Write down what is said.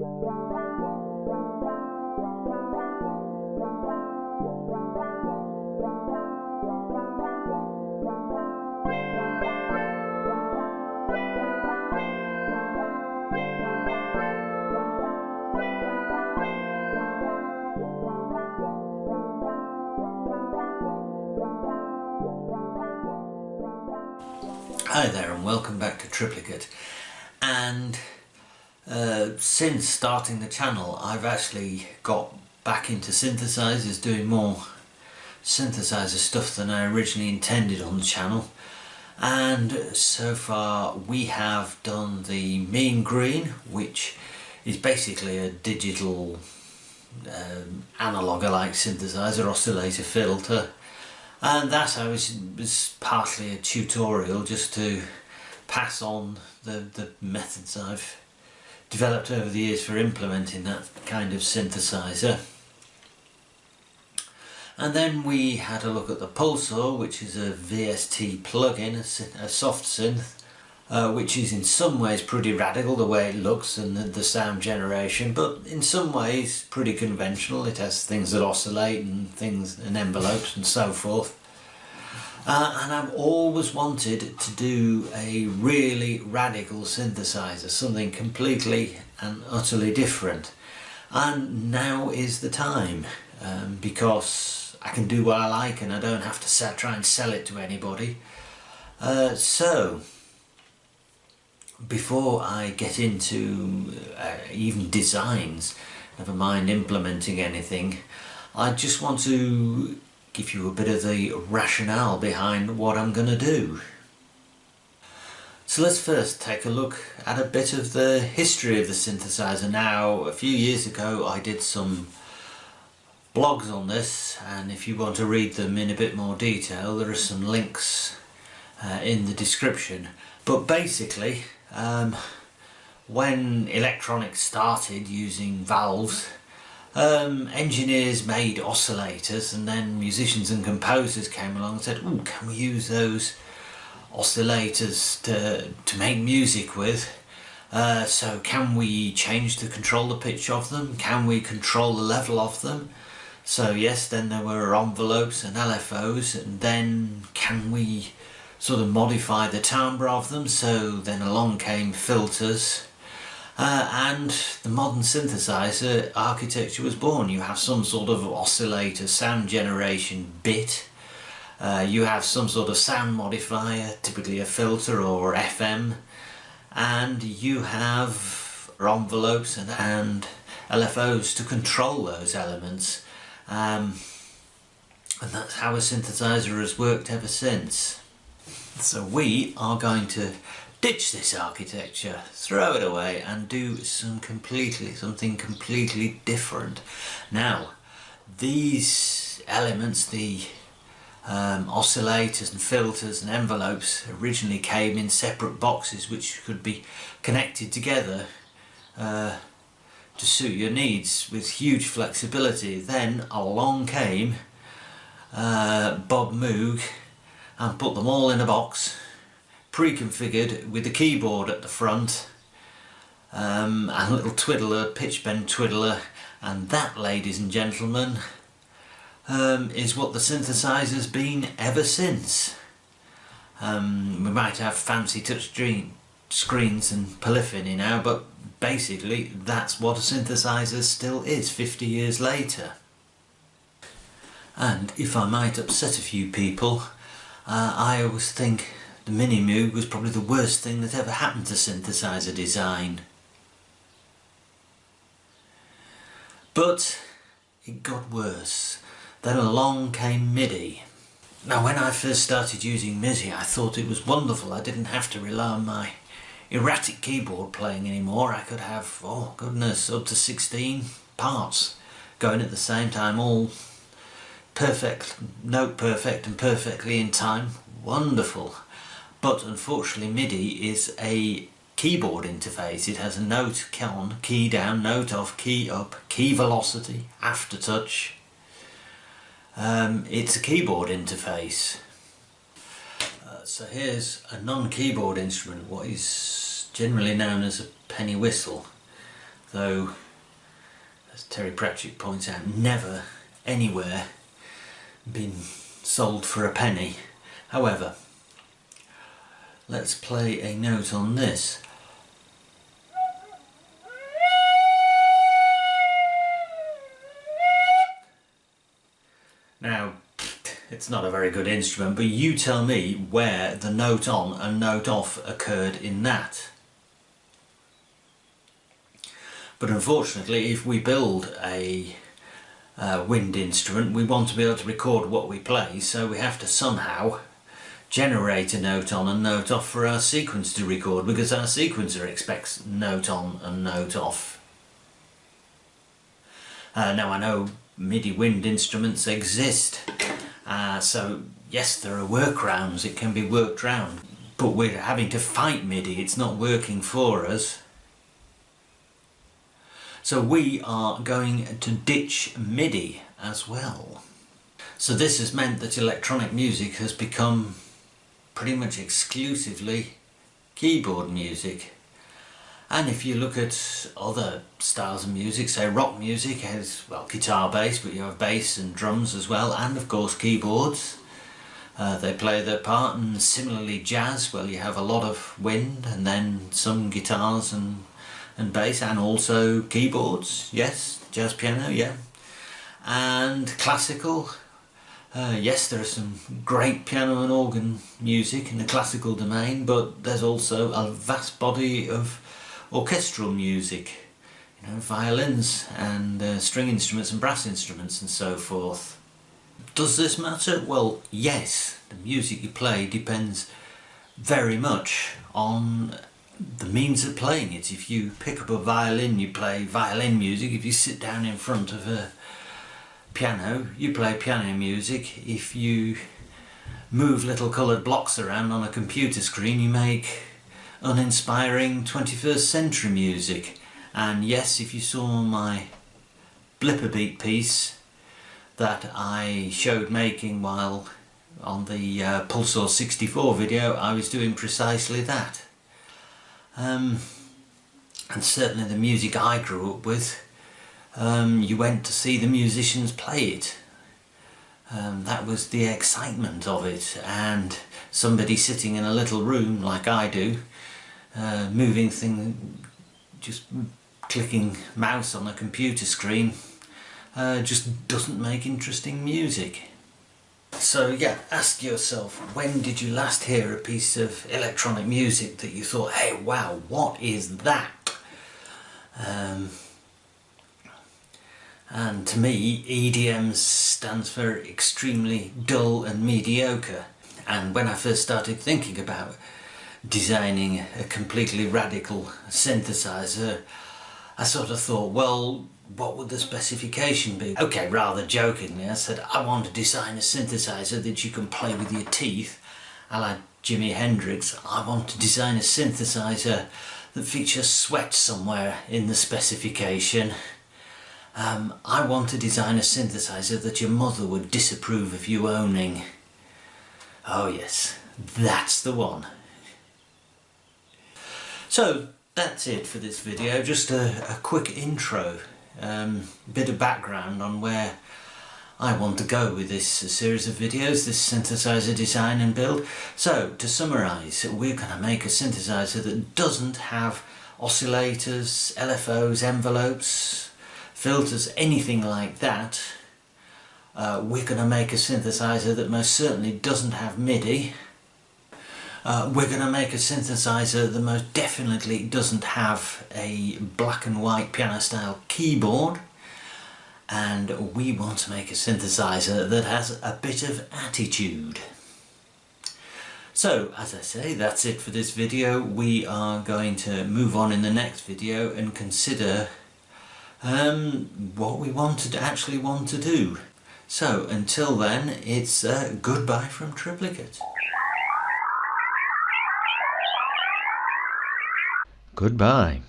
Hi there and welcome back to Triplicate. And since starting the channel I've actually got back into synthesizers, doing more synthesizer stuff than I originally intended on the channel. And so far we have done the Mean Green, which is basically a digital analog-alike synthesizer, oscillator filter. And that was partly a tutorial just to pass on the methods I've developed over the years for implementing that kind of synthesizer. And then we had a look at the Pulsor, which is a VSTi plugin, a soft synth, which is in some ways pretty radical the way it looks and the sound generation, but in some ways pretty conventional. It has things that oscillate and envelopes and so forth. And I've always wanted to do a really radical synthesizer, something completely and utterly different. And now is the time, because I can do what I like and I don't have to try and sell it to anybody. So before I get into even designs, never mind implementing anything, I just want to give you a bit of the rationale behind what I'm going to do. So let's first take a look at a bit of the history of the synthesizer. Now, a few years ago I did some blogs on this, and if you want to read them in a bit more detail there are some links in the description. But basically, when electronics started using valves, engineers made oscillators, and then musicians and composers came along and said, "Ooh, can we use those oscillators to make music with? So can we control the pitch of them? Can we control the level of them?" So yes, then there were envelopes and LFOs, and then can we sort of modify the timbre of them? So then along came filters, and the modern synthesizer architecture was born. You have some sort of oscillator, sound generation bit, you have some sort of sound modifier, typically a filter or FM, and you have envelopes and LFOs to control those elements. And that's how a synthesizer has worked ever since. So we are going to ditch this architecture, throw it away, and do something completely different. Now, these elements, the oscillators and filters and envelopes, originally came in separate boxes which could be connected together to suit your needs with huge flexibility. Then along came Bob Moog and put them all in a box, pre-configured with the keyboard at the front, and a little twiddler, pitch bend twiddler, and that, ladies and gentlemen, is what the synthesizer's been ever since. We might have fancy touch screens and polyphony now, but basically that's what a synthesizer still is 50 years later. And if I might upset a few people, I always think the Mini Moog was probably the worst thing that ever happened to synthesizer design. But it got worse. Then along came MIDI. Now, when I first started using MIDI, I thought it was wonderful. I didn't have to rely on my erratic keyboard playing anymore. I could have, oh goodness, up to 16 parts going at the same time, all perfect, note perfect and perfectly in time. Wonderful. But unfortunately MIDI is a keyboard interface. It has a note on, key down, note off, key up, key velocity, aftertouch. It's a keyboard interface. So here's a non-keyboard instrument, what is generally known as a penny whistle. though, as Terry Pratchett points out, never anywhere been sold for a penny. However, let's play a note on this. Now, it's not a very good instrument, but you tell me where the note on and note off occurred in that. But unfortunately, if we build a wind instrument, we want to be able to record what we play, so we have to somehow generate a note on and note off for our sequence to record, because our sequencer expects note on and note off. Now I know MIDI wind instruments exist, so yes, there are workarounds, it can be worked around, but we're having to fight MIDI, it's not working for us. So we are going to ditch MIDI as well. So this has meant that electronic music has become pretty much exclusively keyboard music. And if you look at other styles of music, say rock music has, well, guitar bass, but you have bass and drums as well, and of course keyboards. They play their part, and similarly jazz, well, you have a lot of wind and then some guitars and bass, and also keyboards, yes, jazz piano, yeah. And classical, yes, there is some great piano and organ music in the classical domain, but there's also a vast body of orchestral music, you know, violins and string instruments and brass instruments and so forth. Does this matter? Well, yes, the music you play depends very much on the means of playing it. If you pick up a violin, you play violin music. If you sit down in front of a piano, you play piano music. If you move little coloured blocks around on a computer screen, you make uninspiring 21st century music. And yes, if you saw my blipper beat piece that I showed making while on the Pulsor 64 video, I was doing precisely that. And certainly the music I grew up with, you went to see the musicians play it. That was the excitement of it, and somebody sitting in a little room like I do, moving things, just clicking mouse on a computer screen, just doesn't make interesting music. So yeah, ask yourself, when did you last hear a piece of electronic music that you thought, hey wow, what is that? And to me, EDM stands for extremely dull and mediocre. And when I first started thinking about designing a completely radical synthesizer, I sort of thought, well, what would the specification be? Okay, rather jokingly, I said, I want to design a synthesizer that you can play with your teeth, a la Jimi Hendrix. I want to design a synthesizer that features sweat somewhere in the specification. I want to design a synthesizer that your mother would disapprove of you owning. Oh yes, that's the one. So that's it for this video, just a quick intro, bit of background on where I want to go with this series of videos, this synthesizer design and build. So to summarise, we're going to make a synthesizer that doesn't have oscillators, LFOs, envelopes, filters, anything like that. We're going to make a synthesizer that most certainly doesn't have MIDI. We're going to make a synthesizer that most definitely doesn't have a black and white piano style keyboard. And we want to make a synthesizer that has a bit of attitude. So, as I say, that's it for this video. We are going to move on in the next video and consider what we actually want to do. So, until then, it's goodbye from Triplicate. Goodbye.